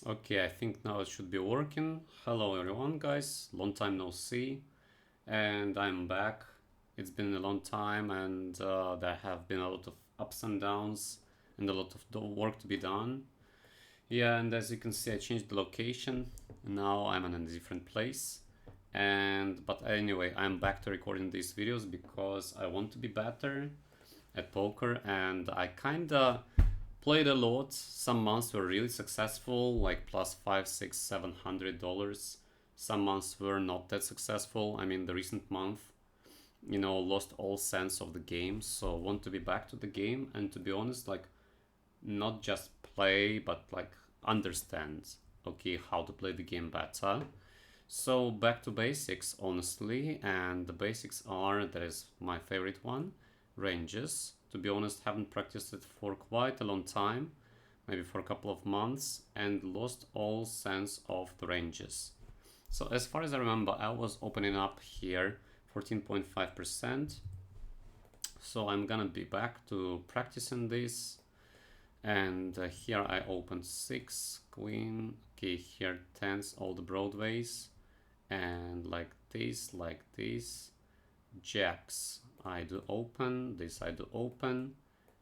Okay, I think now it should be working. Hello everyone, guys. Long time no see, and I'm back. It's been a long time, and there have been a lot of ups and downs, and a lot of work to be done. Yeah, and as you can see, I changed the location. Now I'm in a different place. But anyway, I'm back to recording these videos because I want to be better at poker, and I kinda played a lot. Some months were really successful, like plus five, six, $700. Some months were not that successful. I mean, the recent month, lost all sense of the game. So want to be back to the game, and to be honest, like not just play, but like understand, okay, how to play the game better. So back to basics, honestly, and the basics are, that is my favorite one, ranges. To be honest, haven't practiced it for quite a long time, maybe for a couple of months, and lost all sense of the ranges. So as far as I remember, I was opening up here 14.5%. So I'm gonna be back to practicing this. And here I opened 6, queen, okay, here tens, all the broadways, and like this, jacks I do open, this I do open,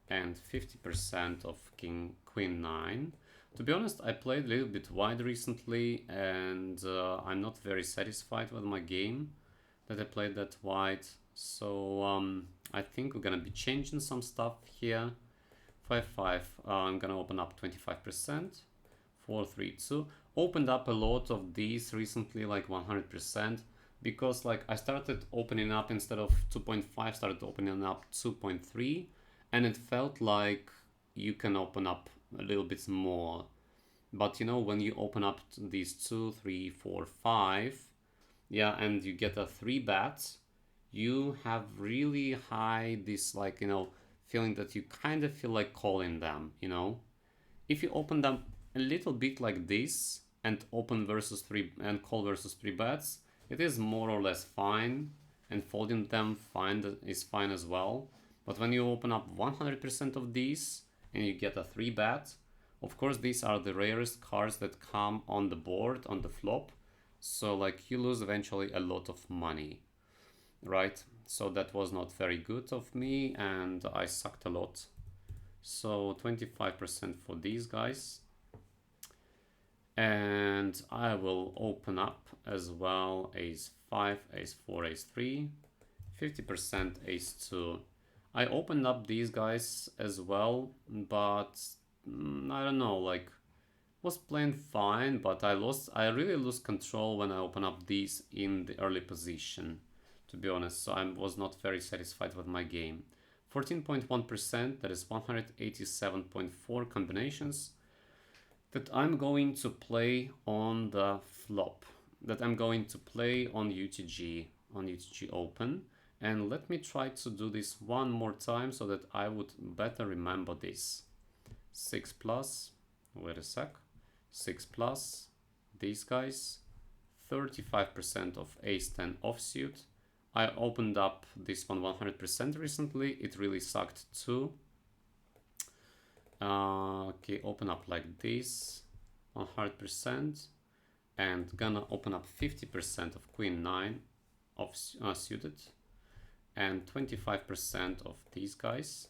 and 50% of king queen 9. To be honest, I played a little bit wide recently, and I'm not very satisfied with my game that I played that wide. So I think we're gonna be changing some stuff here. 5-5, I'm gonna open up 25%. 4-3-2. Opened up a lot of these recently, like 100%, because like I started opening up, instead of 2.5, started opening up 2.3, and it felt like you can open up a little bit more. But when you open up these 2, 3, 4, 5, yeah, and you get a 3 bet, you have really high this, like, feeling that you kind of feel like calling them. If you open them a little bit like this and open versus 3 and call versus 3 bets, it is more or less fine, and folding them is fine as well. But when you open up 100% of these and you get a 3 bet, of course these are the rarest cards that come on the board on the flop, so like you lose eventually a lot of money, right? So that was not very good of me, and I sucked a lot. So 25% for these guys. And I will open up as well ace 5, ace 4, ace 3, 50% ace 2. I opened up these guys as well, but I don't know, like was playing fine, but I really lose control when I open up these in the early position, to be honest. So I was not very satisfied with my game. 14.1%, that is 187.4 combinations that I'm going to play on the flop, that I'm going to play on UTG Open. And let me try to do this one more time so that I would better remember this. 6 plus, wait a sec, 6 plus, these guys, 35% of ace 10 offsuit. I opened up this one 100% recently, it really sucked too. Okay, open up like this 100%, and gonna open up 50% of queen 9 of suited, and 25% of these guys,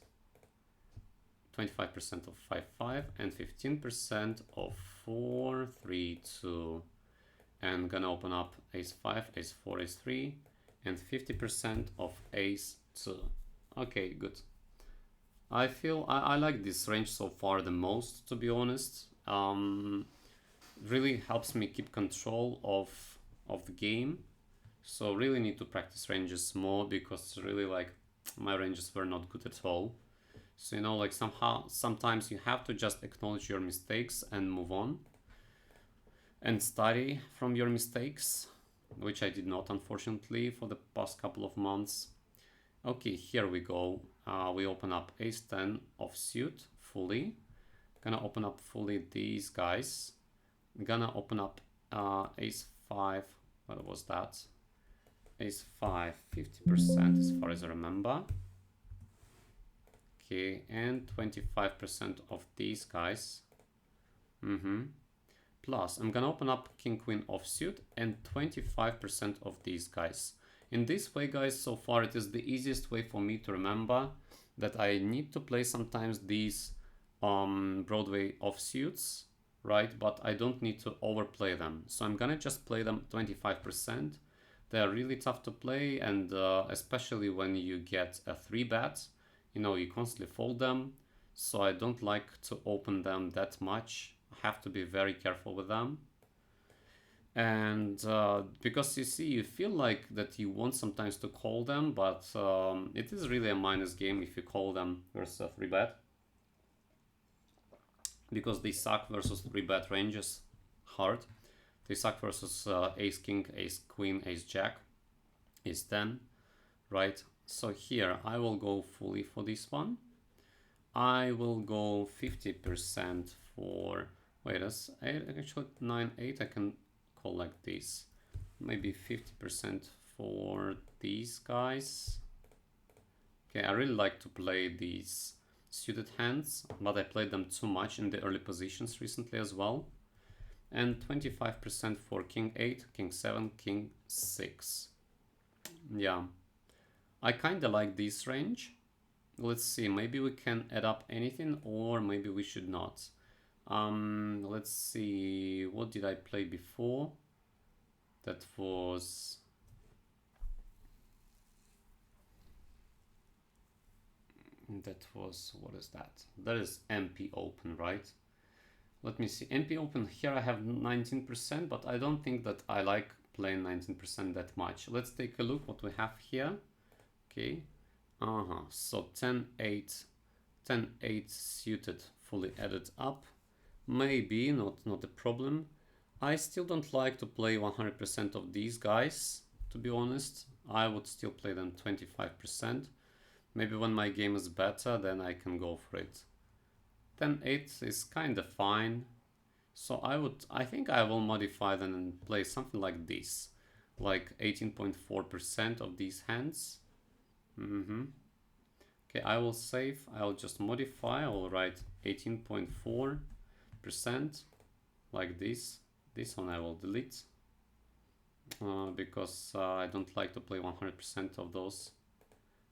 25% of 5-5, and 15% of 4-3-2, and gonna open up ace 5, ace 4, ace 3, and 50% of ace 2. Okay, good. I feel I like this range so far the most, to be honest. Really helps me keep control of the game. So really need to practice ranges more, because really like my ranges were not good at all. So like sometimes you have to just acknowledge your mistakes and move on and study from your mistakes, which I did not, unfortunately, for the past couple of months. Okay, here we go. We open up ace 10 offsuit fully. Gonna open up fully these guys. Gonna open up ace 5. What was that? Ace 5, 50% as far as I remember. Okay, and 25% of these guys. plus I'm gonna open up king queen offsuit and 25% of these guys. In this way, guys, so far it is the easiest way for me to remember that I need to play sometimes these Broadway offsuits, right? But I don't need to overplay them. So I'm gonna just play them 25%. They are really tough to play, and especially when you get a 3-bet, you know, you constantly fold them. So I don't like to open them that much. I have to be very careful with them. And because you see, you feel like that you want sometimes to call them, but it is really a minus game if you call them versus a 3-bet. Because they suck versus 3-bet ranges hard. They suck versus ace king, ace queen, ace jack, ace 10, right? So here I will go fully for this one. I will go 50% for, wait, that's actually 9-8. I can call like this. Maybe 50% for these guys. Okay, I really like to play these suited hands, but I played them too much in the early positions recently as well. And 25% for king 8, king 7, king 6. Yeah, I kind of like this range. Let's see, maybe we can add up anything, or maybe we should not. Let's see, what did I play before? That was what is that? That is MP Open, right? Let me see. MP Open, here I have 19%, but I don't think that I like playing 19% that much. Let's take a look what we have here. Okay. So 10-8, 10-8 suited, fully added up. Maybe not a problem. I still don't like to play 100% of these guys, to be honest. I would still play them 25%. Maybe when my game is better, then I can go for it. 10-8 is kind of fine. So I think I will modify them and play something like this, like 18.4% of these hands. Okay, I will save. I'll just modify. I will write 18.4% like this. This one I will delete because I don't like to play 100% of those,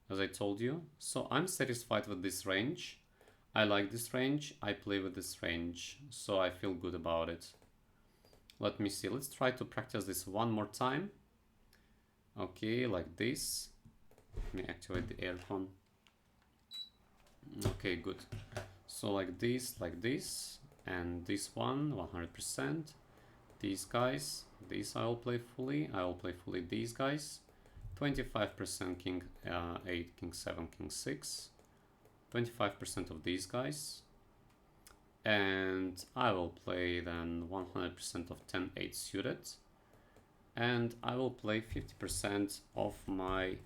as I told you. So I'm satisfied with this range. I like this range. I play with this range, so I feel good about it. Let me see. Let's try to practice this one more time. Okay, like this. Let me activate the aircon. Okay, good. So like this, and this one 100%. These guys, these I will play fully. I will play fully these guys. 25% king 8, king 7, king 6. 25% of these guys. And I will play then 100% of 10-8 suited. And I will play 50% of my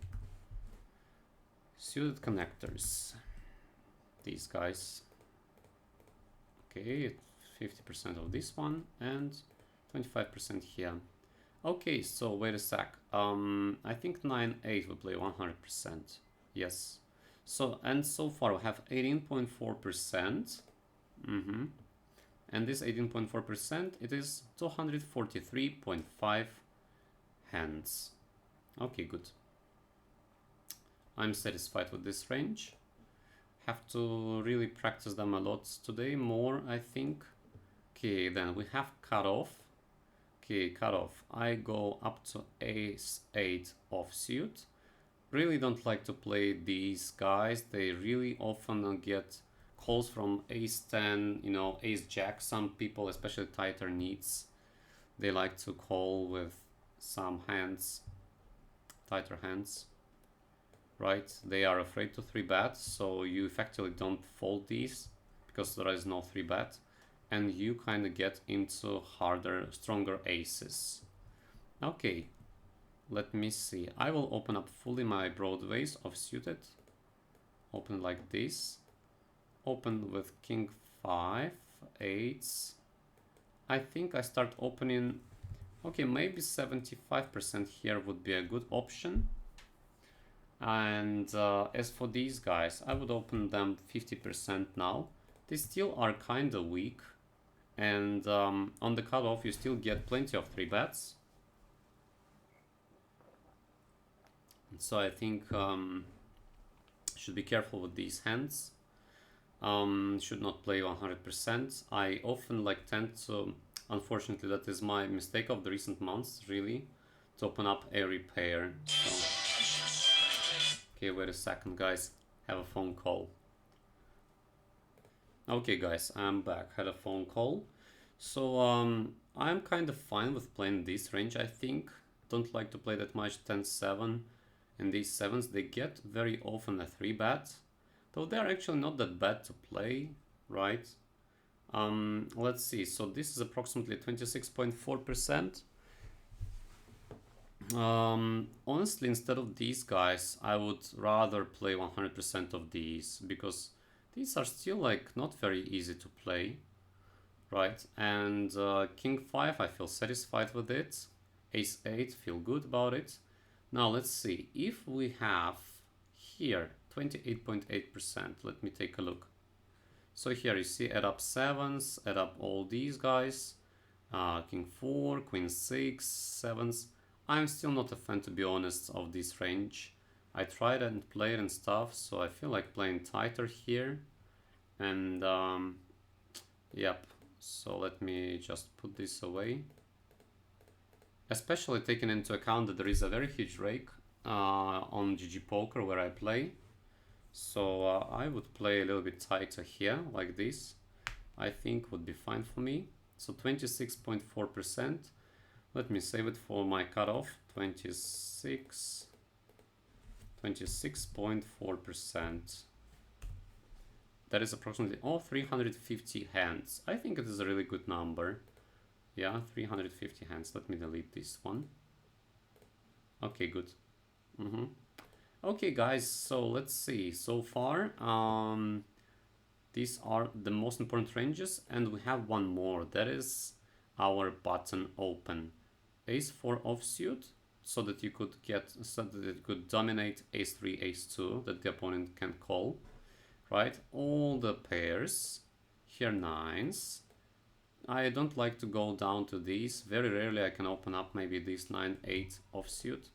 suited connectors. These guys. Okay, 50% of this one and 25% here. Okay, so wait a sec. I think 9-8 will play 100%. Yes. So, and so far we have 18.4%. And this 18.4%, it is 243.5 hands. Okay, good. I'm satisfied with this range. Have to really practice them a lot today, more I think. Okay, then we have cutoff. Okay, cutoff. I go up to ace 8 offsuit. Really don't like to play these guys. They really often get calls from ace 10, you know, ace jack. Some people, especially tighter needs, they like to call with some hands, tighter hands, right? They are afraid to 3-bet, so you effectively don't fold these because there is no 3-bet, and you kind of get into harder, stronger aces. Okay, let me see. I will open up fully my broadways of suited. Open like this. Open with king 5, 8s. I think I start opening. Okay, maybe 75% here would be a good option. And as for these guys, I would open them 50% now. They still are kind of weak. And on the cutoff, you still get plenty of 3-bets. So I think should be careful with these hands. Should not play 100%. I often tend to, unfortunately, that is my mistake of the recent months, really, to open up every pair. So, okay, wait a second, guys. Have a phone call. Okay, guys, I'm back. Had a phone call. So I'm kind of fine with playing this range, I think. Don't like to play that much 10-7. And these 7s, they get very often a 3-bet. Though they're actually not that bad to play, right? Let's see. So this is approximately 26.4%. Honestly, instead of these guys, I would rather play 100% of these, because these are still not very easy to play, right? And King 5, I feel satisfied with it. Ace 8, feel good about it. Now let's see, if we have here 28.8%, let me take a look. So here you see, add up 7s, add up all these guys, King 4, Queen 6, 7s. I'm still not a fan, to be honest, of this range. I tried and played and stuff, so I feel like playing tighter here. And yep, so let me just put this away. Especially taking into account that there is a very huge rake on GG Poker where I play. So I would play a little bit tighter here, like this. I think would be fine for me. So 26.4%. Let me save it for my cutoff. 26.4%. That is approximately 350 hands. I think it is a really good number. Yeah, 350 hands. Let me delete this one. Okay, good. Okay, guys, so let's see. So far, these are the most important ranges, and we have one more. That is our button open. Ace 4 offsuit, so that you could dominate Ace 3, Ace 2 that the opponent can call, right? All the pairs. Here 9s. I don't like to go down to these. Very rarely I can open up maybe this 9-8 offsuit.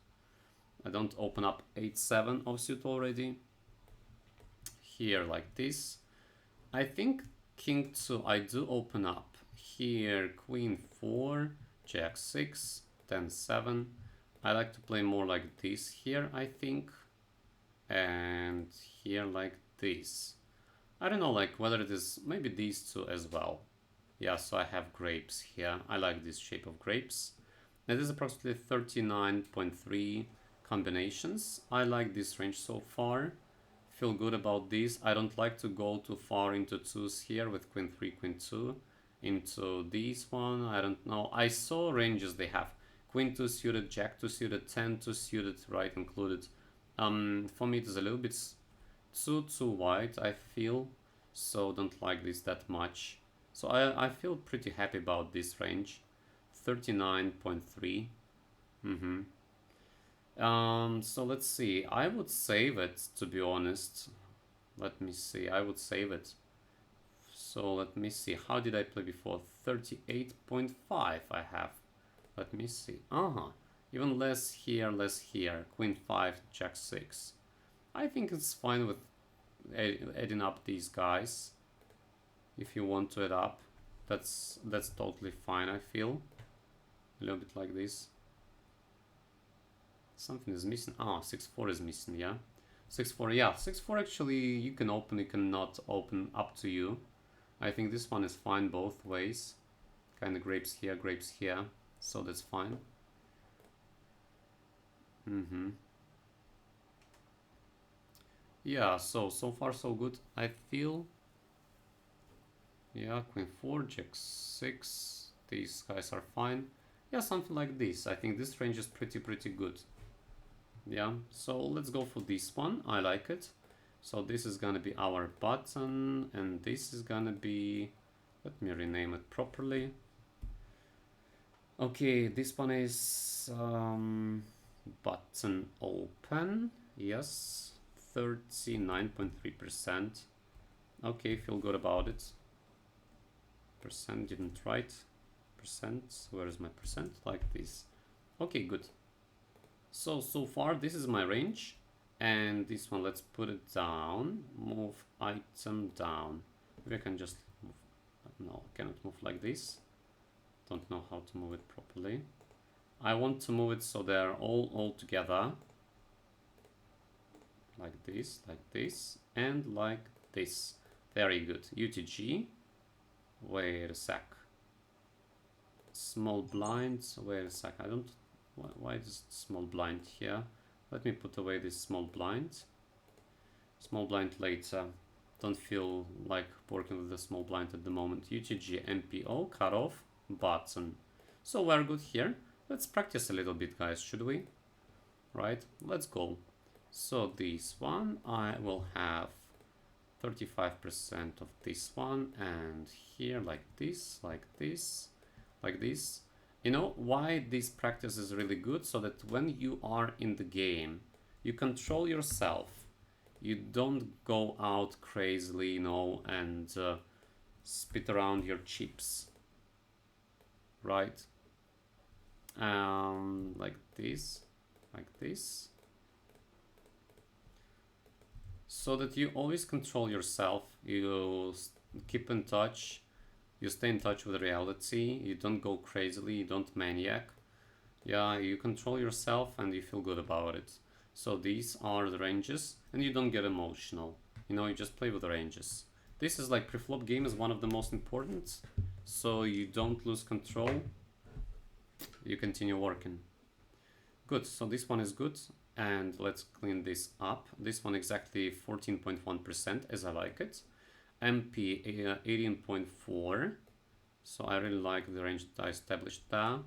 I don't open up 8-7 offsuit already. Here like this. I think King 2 I do open up. Here Queen 4, Jack 6, 10-7. I like to play more like this here, I think. And here like this. I don't know whether it is maybe these two as well. Yeah, so I have grapes here. I like this shape of grapes. That is approximately 39.3 combinations. I like this range so far. Feel good about this. I don't like to go too far into 2s here with Queen 3, Queen 2. Into this one, I don't know. I saw ranges they have. Queen 2 suited, Jack 2 suited, 10 2 suited, right, included. For me it is a little bit too wide, I feel. So don't like this that much. So I feel pretty happy about this range. 39.3. So let's see. I would save it, to be honest. Let me see. I would save it. So let me see. How did I play before? 38.5 I have. Let me see. Even less here, less here. Queen 5, Jack 6. I think it's fine with adding up these guys. If you want to add up, that's totally fine, I feel. A little bit like this. Something is missing. 6-4 is missing, yeah. 6-4, yeah. 6-4 actually you can open, you cannot open, up to you. I think this one is fine both ways. Kind of grapes here, so that's fine. Yeah, so far so good, I feel. Yeah, Queen 4, Jack 6. These guys are fine. Yeah, something like this. I think this range is pretty good. Yeah, so let's go for this one. I like it. So this is gonna be our button, and this is gonna be, let me rename it properly. Okay, this one is button open. Yes, 39.3%. Okay, feel good about it. Percent didn't write. Percent, where is my percent? Like this. Okay, good. So far this is my range. And this one, let's put it down. Move item down. Maybe I can just move. No, I cannot move like this. Don't know how to move it properly. I want to move it so they're all together. Like this, and like this. Very good. UTG. Wait a sec. Small blind. Wait a sec. I don't. Why is small blind here? Let me put away this small blind. Small blind later. Don't feel like working with the small blind at the moment. UTG MPo cutoff button. So we're good here. Let's practice a little bit, guys, should we? Right, let's go. So this one, I will have 35% of this one, and here like this, like this, like this. You know why this practice is really good? So that when you are in the game, you control yourself. You don't go out crazily, you know, and spit around your chips, right? Like this, like this. So that you always control yourself, you keep in touch, you stay in touch with reality, you don't go crazily, you don't maniac. Yeah, you control yourself and you feel good about it. So these are the ranges, and you don't get emotional. You know, you just play with the ranges. This is like pre-flop game is one of the most important, so you don't lose control. You continue working. Good, so this one is good. And let's clean this up. This one exactly 14.1% as I like it. MP 18.4. So I really like the range that I established there.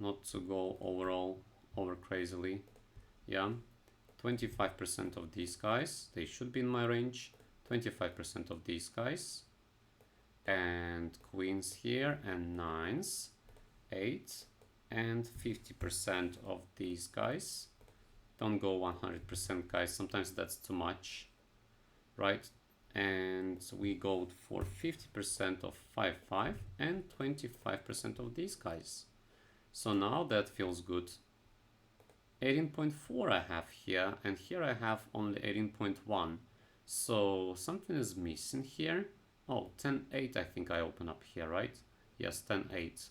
Not to go over crazily. Yeah. 25% of these guys. They should be in my range. 25% of these guys. And queens here and nines. 8. And 50% of these guys. Don't go 100%, guys, sometimes that's too much, right? And we go for 50% of 5-5 and 25% of these guys. So now that feels good. 18.4 I have here, and here I have only 18.1. So something is missing here. Oh, 10-8 I think I open up here, right? Yes, 10-8.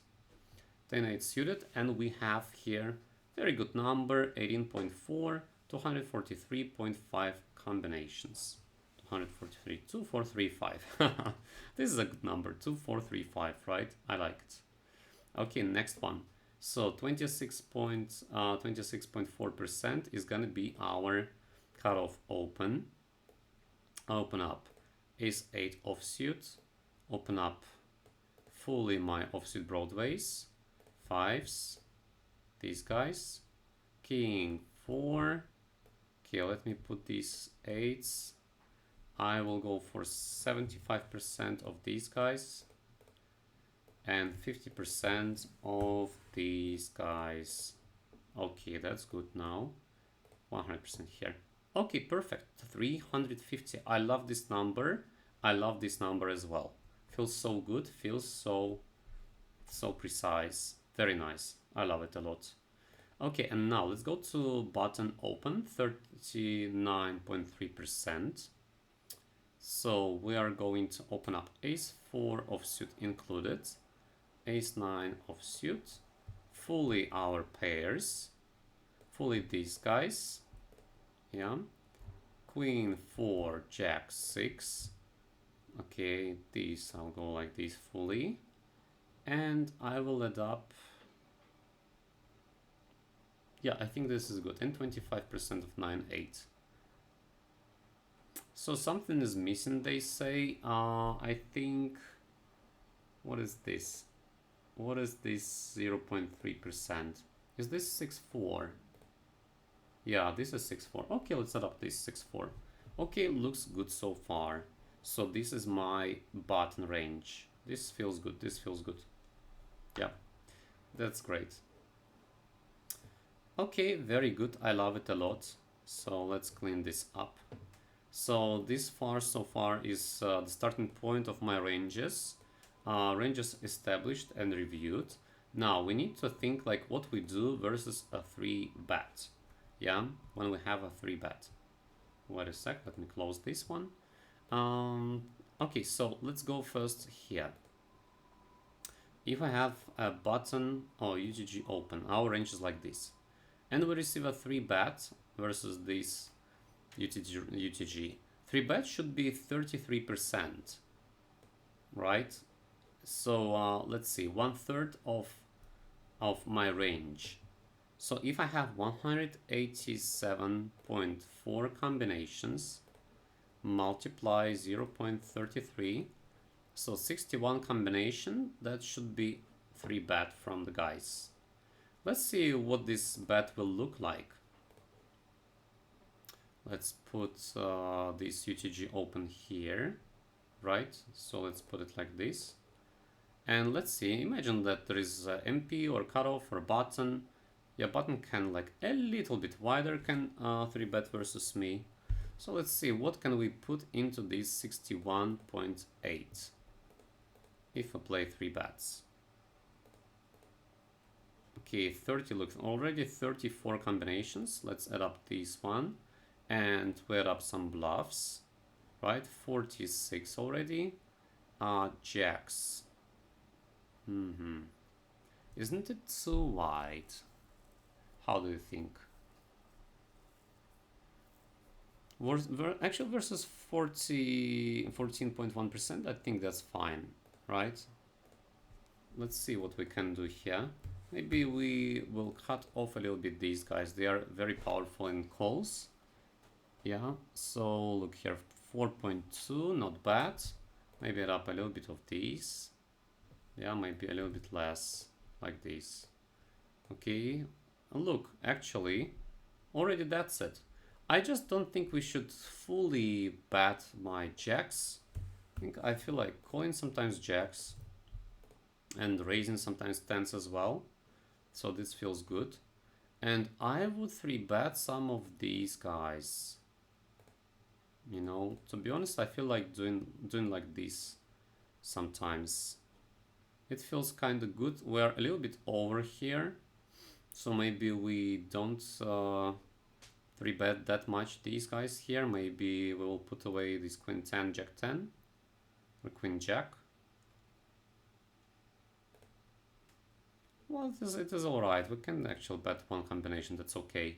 10-8 suited, and we have here very good number, 18.4, 243.5 combinations. 243, 2435. This is a good number, 2435, right? I like it. Okay, next one. So 26.4% is gonna be our cutoff open. Open up is 8 offsuit. Open up fully my offsuit broadways. 5s, these guys, king 4. Okay, let me put these 8s. I will go for 75% of these guys and 50% of these guys. Okay, that's good now. 100% here. Okay, perfect. 350. I love this number. I love this number as well. Feels so good. Feels so precise. Very nice. I love it a lot. Okay, and now let's go to button open, 39.3%. So we are going to open up ace 4 offsuit included, ace 9 offsuit, fully our pairs, fully these guys, yeah, queen 4, jack 6. Okay, these I'll go like this fully. And I will add up, yeah, I think this is good, and 25% of 9-8. So something is missing, they say. I think, what is this? What is this 0.3%? Is this 6-4? Yeah, this is 6-4. Okay, let's add up this 6-4. Okay, looks good so far. So this is my button range. This feels good, this feels good. Yeah, that's great. Okay, very good. I love it a lot. So let's clean this up. So this far so far is the starting point of my ranges. ranges established and reviewed. Now we need to think like what we do versus a 3-bet. Yeah, when we have a 3-bet. Wait a sec, let me close this one. Okay, so let's go first here. If I have a button or UTG open, our range is like this. And we receive a 3-bet versus this UTG. 3-bet should be 33%, right? So let's see, 1/3 of my range. So if I have 187.4 combinations, multiply 0.33, so 61 combination, that should be 3-bet from the guys. Let's see what this bet will look like. Let's put this UTG open here, right? So let's put it like this. And let's see, imagine that there is a MP or cutoff or button. Yeah, button can like a little bit wider, can 3-bet versus me. So let's see, what can we put into this 61.8 if I play 3-bets? Okay, 30 looks already 34 combinations. Let's add up this one and we add up some bluffs, right? 46 already. Jacks. Isn't it too wide? How do you think? Actually versus 14.1%, I think that's fine, right? Let's see what we can do here. Maybe we will cut off a little bit these guys. They are very powerful in calls. Yeah, so look here, 4.2, not bad. Maybe add up a little bit of these. Yeah, maybe a little bit less, like this. Okay, and look, actually, already that's it. I just don't think we should fully bet my jacks. I feel like calling sometimes jacks and raising sometimes tens as well. So this feels good. And I would 3-bet some of these guys. You know, to be honest, I feel like doing like this sometimes. It feels kind of good. We're a little bit over here. So maybe we don't 3-bet that much these guys here. Maybe we will put away this queen 10, jack 10 or queen jack. Well, it is alright. We can actually bet one combination. That's okay.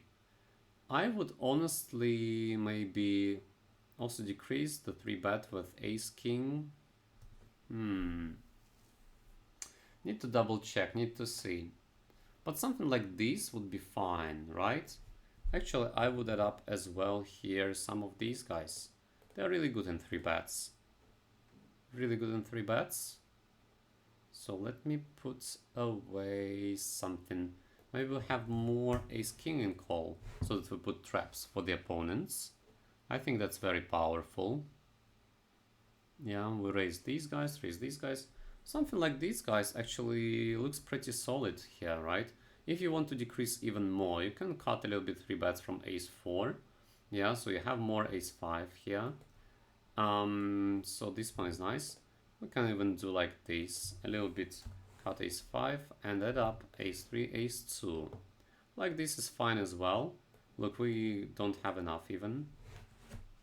I would honestly maybe also decrease the 3-bet with ace king. Need to double check, need to see. But something like this would be fine, right? Actually, I would add up as well here some of these guys. They're really good in 3-bets. Really good in 3-bets. So let me put away something. Maybe we'll have more ace king in call so that we put traps for the opponents. I think that's very powerful. Yeah, we raise these guys, raise these guys. Something like these guys actually looks pretty solid here, right? If you want to decrease even more, you can cut a little bit 3-bets from ace 4. Yeah, so you have more ace 5 here. So this one is nice. We can even do like this, a little bit cut ace 5 and add up ace 3, ace 2. Like this is fine as well. Look, we don't have enough even.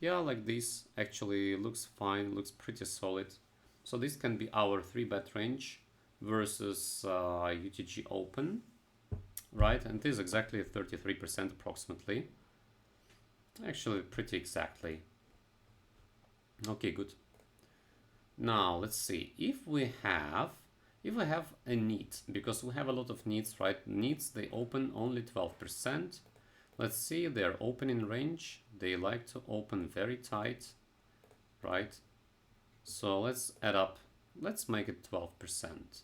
Yeah, like this actually looks fine, looks pretty solid. So this can be our 3-bet range versus UTG open, right? And it is exactly 33% approximately. Actually, pretty exactly. Okay, good. Now let's see if we have a need, because we have a lot of needs, right? Needs, they open only 12%. Let's see their opening range. They like to open very tight, right? So let's add up, let's make it 12%.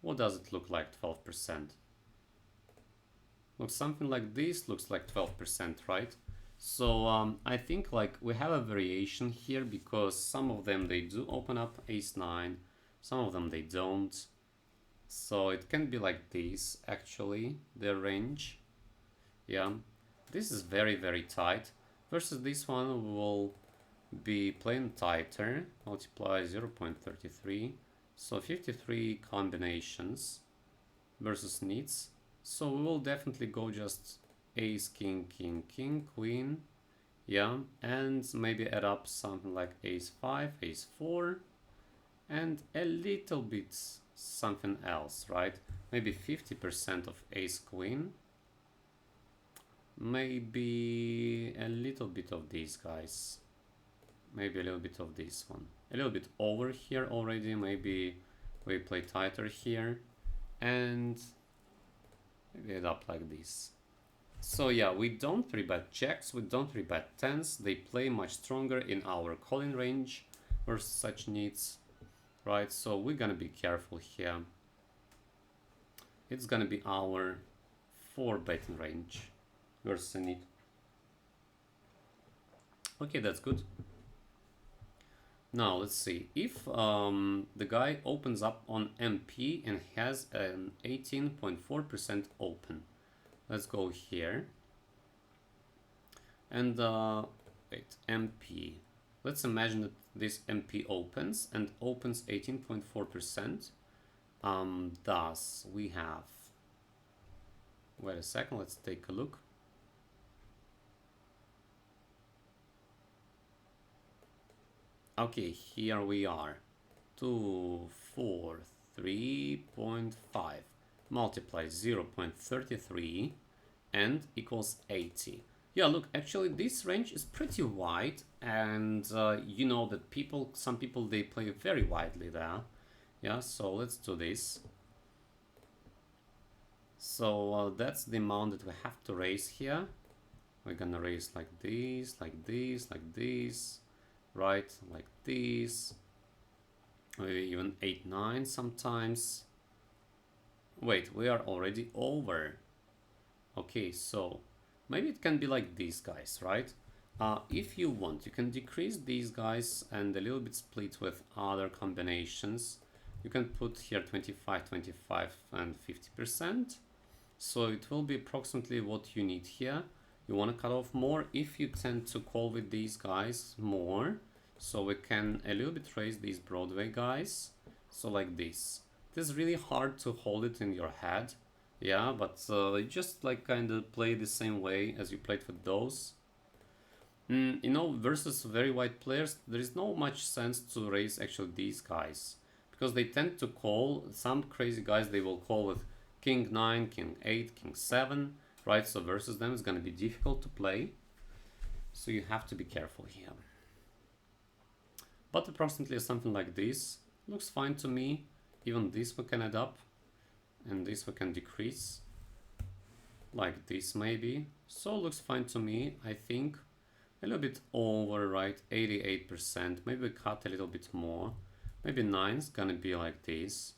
What does it look like, 12%? Looks something like this, looks like 12%, right? So I think like we have a variation here because some of them they do open up ace 9, some of them they don't. So it can be like this actually, their range. Yeah, this is very, very tight. Versus this one we will be playing tighter, multiply 0.33. So 53 combinations versus needs. So we will definitely go just ace, king, king, king, queen. Yeah, and maybe add up something like ace 5, ace 4, and a little bit something else, right? Maybe 50% of ace queen. Maybe a little bit of these guys. Maybe a little bit of this one. A little bit over here already. Maybe we play tighter here. And maybe it up like this. So yeah, we don't 3-bet jacks, we don't 3-bet tens. They play much stronger in our calling range versus such needs, right? So we're gonna be careful here. It's gonna be our 4-betting range versus a need. Okay, that's good. Now let's see if the guy opens up on MP and has an 18.4% open. Let's go here and wait, MP. Let's imagine that this MP opens and opens 18.4%. Thus we have, wait a second, let's take a look. Okay, here we are. 243.5 multiply 0.33 and equals 80. Yeah, look, actually this range is pretty wide, and you know that some people they play very widely there. Yeah, so let's do this. So that's the amount that we have to raise here. We're gonna raise like this, like this, like this, right? Like this. Maybe even 8, 9 sometimes. Wait, we are already over. Okay, so maybe it can be like these guys, right? If you want, you can decrease these guys and a little bit split with other combinations. You can put here 25, 25 and 50%. So it will be approximately what you need here. You want to cut off more if you tend to call with these guys more. So we can a little bit raise these Broadway guys. So like this. It is really hard to hold it in your head. Yeah, but you just like kind of play the same way as you played with those. You know, versus very wide players, there is no much sense to raise actually these guys. Because they tend to call, some crazy guys they will call with King 9, King 8, King 7, right? So versus them it's gonna be difficult to play. So you have to be careful here. But approximately something like this looks fine to me. Even this we can add up, and this we can decrease, like this maybe. So looks fine to me. I think a little bit over, right? 88%. Maybe we cut a little bit more. Maybe 9's gonna be like this,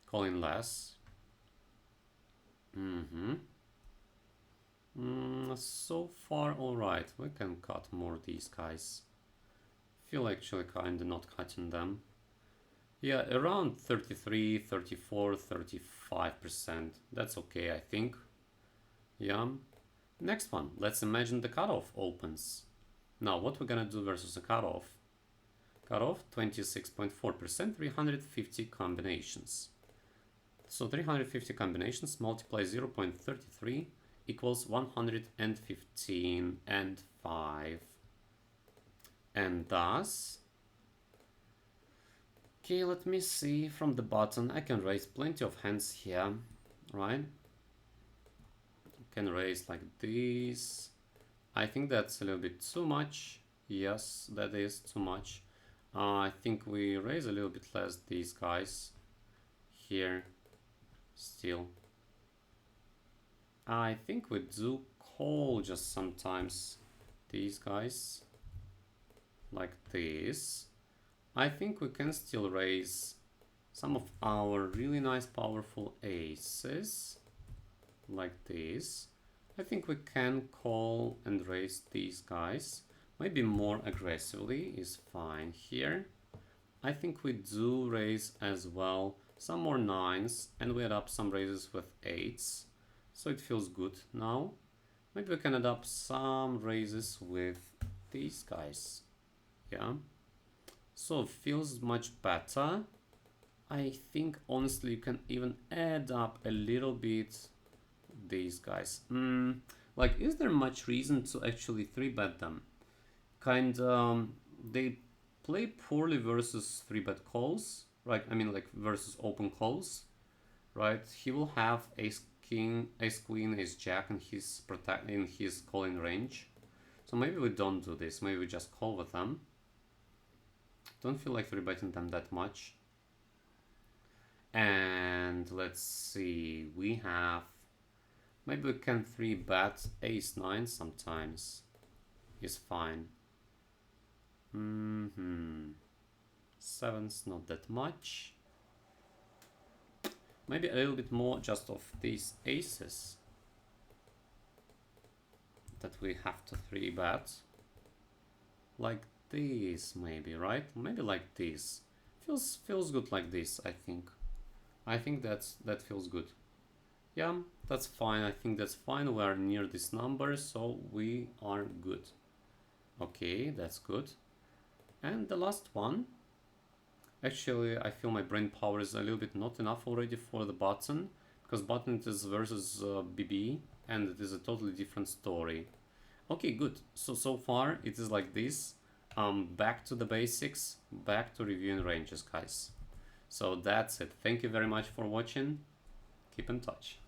calling less. So far all right. We can cut more these guys. Feel actually kinda not cutting them. Yeah, around 33, 34, 35%. That's okay, I think. Yeah. Next one. Let's imagine the cutoff opens. Now, what we're gonna do versus a cutoff? Cutoff 26.4%, 350 combinations. So 350 combinations multiply 0.33 equals 115 and 5. And thus, okay, let me see from the button. I can raise plenty of hands here, right? I can raise like this. I think that's a little bit too much. Yes, that is too much. I think we raise a little bit less these guys here still. I think we do call just sometimes these guys like this. I think we can still raise some of our really nice powerful aces like this. I think we can call and raise these guys. Maybe more aggressively is fine here. I think we do raise as well some more 9s, and we add up some raises with 8s. So it feels good now. Maybe we can add up some raises with these guys. Yeah. So it feels much better. I think honestly you can even add up a little bit these guys. Like, is there much reason to actually 3-bet them? They play poorly versus 3-bet calls, right? I mean, like versus open calls, right? He will have ace king, ace queen, ace jack in his calling range. So maybe we don't do this. Maybe we just call with them. Don't feel like 3-betting them that much. And let's see, we have, maybe we can 3-bet ace 9 sometimes. Is fine. 7's not that much. Maybe a little bit more just of these aces that we have to 3-bet. Like this, maybe, right? Maybe like this. Feels good like this, I think. I think that feels good. Yeah, that's fine. I think that's fine. We are near this number, so we are good. Okay, that's good. And the last one. Actually, I feel my brain power is a little bit not enough already for the button, because button is versus BB, and it is a totally different story. Okay, good. So far it is like this. Back to the basics, back to reviewing ranges, guys. So that's it. Thank you very much for watching. Keep in touch.